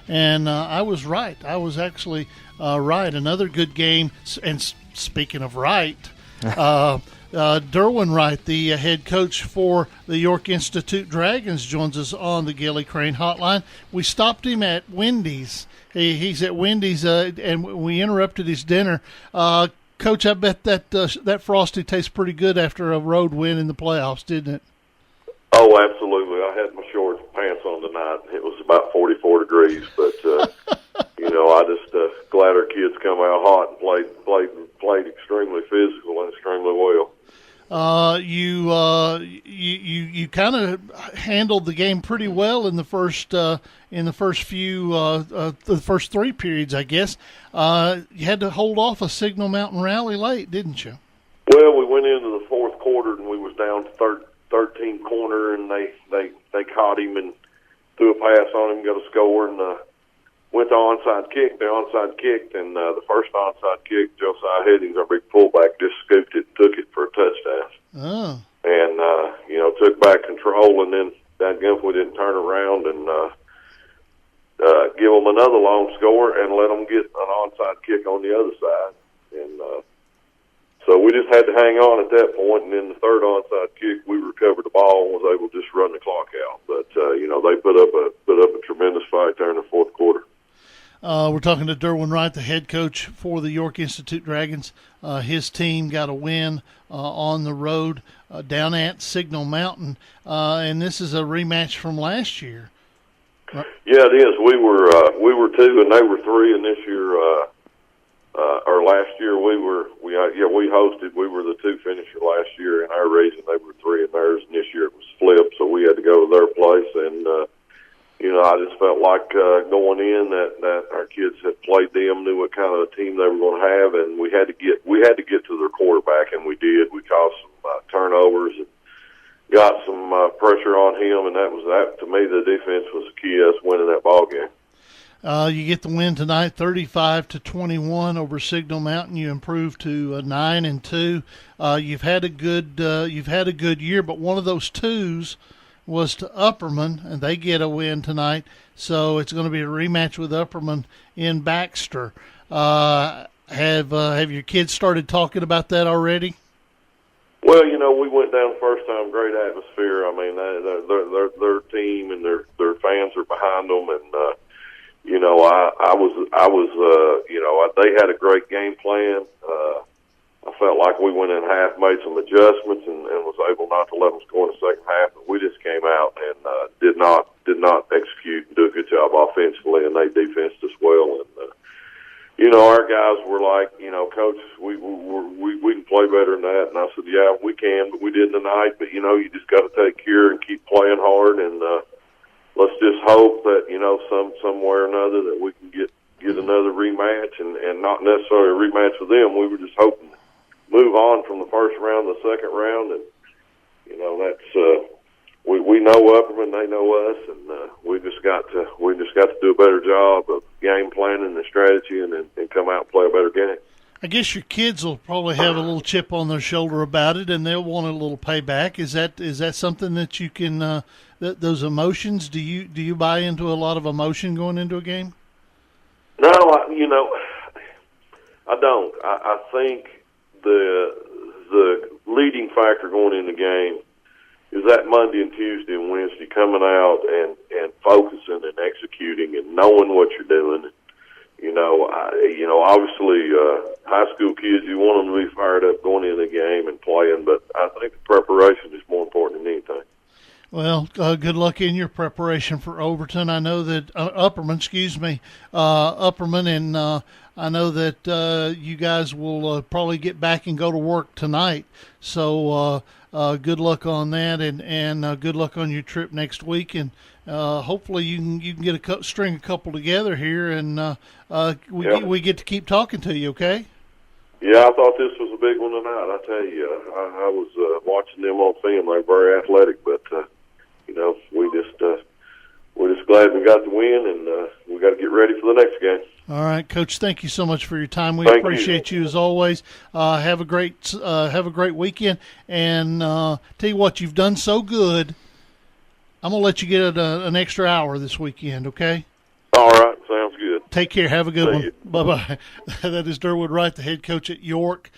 and I was right. I was actually right. Another good game. And speaking of right, Derwin Wright, the head coach for the York Institute Dragons, joins us on the Gilly Crane Hotline. We stopped him at Wendy's. He's at Wendy's, and we interrupted his dinner. Coach, I bet that Frosty tastes pretty good after a road win in the playoffs, didn't it? Oh, absolutely. I had my shorts and pants on tonight. It was about 44 degrees, but I just glad our kids come out hot and played extremely physical and extremely well. You kind of handled the game pretty well in the first three periods, I guess. You had to hold off a Signal Mountain rally late, didn't you? Well, we went into the fourth quarter and we was down to 13 corner, and they caught him and threw a pass on him, got a score, and went to onside kick. They onside kicked, and the first onside kick, Josiah Headings, our big fullback, just scooped it and took it for a touchdown. Oh. And, took back control, and then that we didn't turn around and give them another long score and let them get an onside kick on the other side. And so we just had to hang on at that point, and then the third onside kick, we recovered the ball and was able to just run the clock out. But, they put up a tremendous fight there in the fourth quarter. We're talking to Derwin Wright, the head coach for the York Institute Dragons. His team got a win on the road down at Signal Mountain, and this is a rematch from last year. Right? Yeah, it is. We were 2 and they were 3, and this year, or last year, we hosted. We were the 2 finisher last year in our region. They were 3 in theirs, and this year it was flipped, so we had to go to their place, and I just felt like going in that our kids had played them, knew what kind of a team they were going to have, and we had to get to their quarterback, and we did. We caused some turnovers and got some pressure on him, and that to me the defense was the key to us winning that ball game. You get the win tonight, 35-21 over Signal Mountain. You improve to 9-2. You've had a good year, but one of those twos was to Upperman, and they get a win tonight. So it's going to be a rematch with Upperman in Baxter. Have your kids started talking about that already? Well, we went down the first time. Great atmosphere. I mean, their team and their fans are behind them, and they had a great game plan. I felt like we went in half, made some adjustments, and was able not to let them score in the second half. But we just came out and did not execute and do a good job offensively, and they defensed us well. And our guys were like, Coach, we can play better than that. And I said, yeah, we can, but we did tonight. But you just got to take care and keep playing hard, and let's just hope that somewhere or another that we can get another rematch, and not necessarily a rematch with them. We were just hoping to move on from the first round to the second round, and that's we know Upperman, they know us, and we just got to do a better job of game planning and strategy, and come out and play a better game. I guess your kids will probably have a little chip on their shoulder about it, and they'll want a little payback. Is that something that you can those emotions? Do you buy into a lot of emotion going into a game? No, I don't. I think the leading factor going in the game is that Monday and Tuesday and Wednesday coming out and focusing and executing and knowing what you're doing. Obviously, high school kids, you want them to be fired up going into the game and playing, but I think the preparation is more important than anything. Well, good luck in your preparation for Overton. I know that Upperman, and I know that you guys will probably get back and go to work tonight. So good luck on that, and good luck on your trip next week. And hopefully you can get string a couple together here, and we get to keep talking to you. Okay? Yeah, I thought this was a big one tonight. I tell you, I was watching them on film. They're very athletic, but we're just glad we got the win, and we got to get ready for the next game. All right, Coach. Thank you so much for your time. We Thank appreciate you as always. Have a great weekend, and tell you what, you've done so good. I'm gonna let you get an extra hour this weekend. Okay. All right. Take care. Have a good See one. you. Bye-bye. That is Derwin Wright, the head coach at York.